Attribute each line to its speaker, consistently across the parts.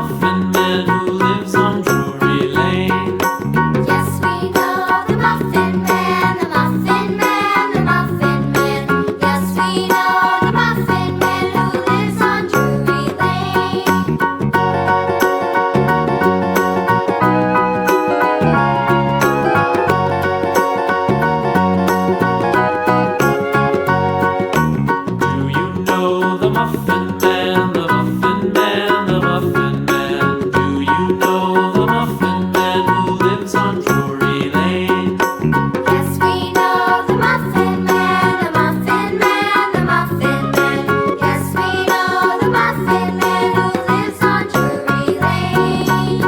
Speaker 1: Muffin Man who lives on Drury Lane.
Speaker 2: Yes, we know the Muffin Man, the Muffin Man, the Muffin Man. Yes, we know the Muffin Man who lives on Drury Lane.
Speaker 1: Do you know the Muffin Man, the Muffin Man, the Muffin Man? Do you know the Muffin Man who lives on Drury Lane?
Speaker 2: Yes, we know the Muffin Man, the Muffin Man, the Muffin Man. Yes, we know the Muffin Man who lives on Drury Lane.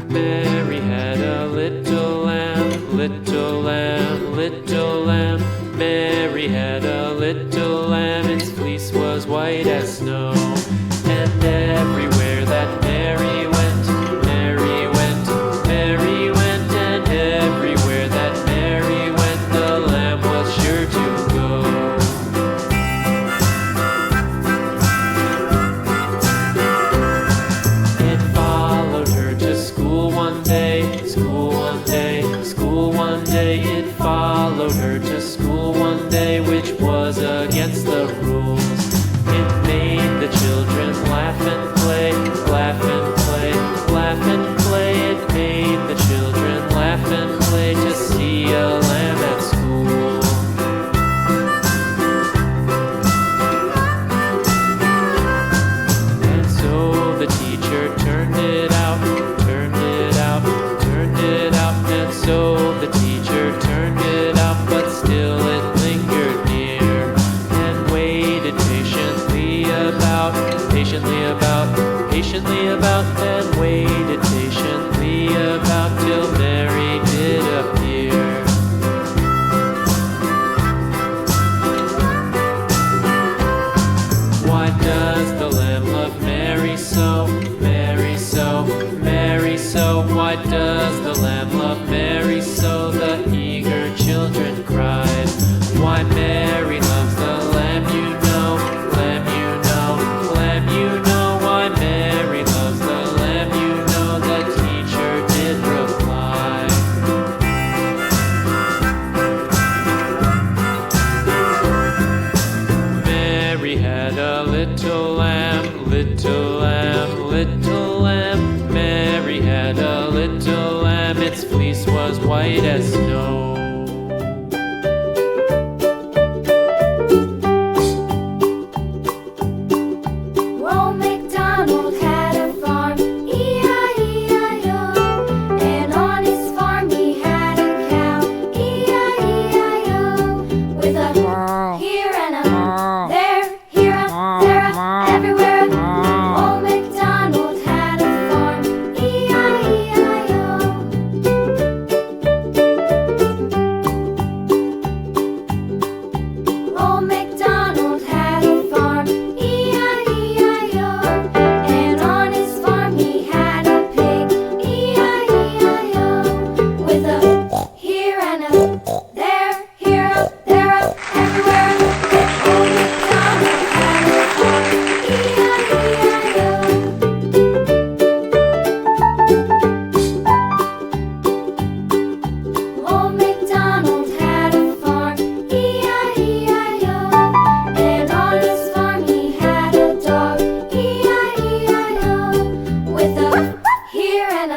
Speaker 1: Mary had a little lamb, little lamb, little lamb. Mary had a little lamb, its fleece was white as snow. And everywhere that Mary went, Mary went, Mary went, and everywhere that Mary went, the lamb was sure to go. It followed her to school one day, school one day, school one day. It followed her to school one day, which was against the rules. It made the children laugh and play, laugh and play, laugh and play. It made the children laugh and play to see a lamb at school. And so the teacher turned it out, turned it out, turned it out. And so the teacher turned it out, but still it lingered near and waited patiently about, patiently about, patiently about, and waited patiently about till Mary did appear. Why does the lamb love Mary so, Mary so, Mary so? Why does the lamb love Mary so? The eager children cried. Why Mary loves the lamb, you know, lamb, you know, lamb, you know. Why Mary loves the lamb, you know, the teacher did reply. Mary had a little lamb, little lamb, little lamb. Mary had a little lamb, its fleece was white as snow.
Speaker 2: Old MacDonald had a farm, E-I-E-I-O. And on his farm he had a cow, E-I-E-I-O. With a here and a there, here a, there a, everywhere a. Old MacDonald had a farm, E-I-E-I-O. Old MacDonald had a farm, E-I-E-I-O. And on his farm he had a pig, E-I-E-I-O. With a here and a there, here a, there a, everywhere a. Old MacDonald had a farm, E-I-E-I-O. Old MacDonald had a farm, E-I-E-I-O. And on his farm he had a dog, E-I-E-I-O. With a here and a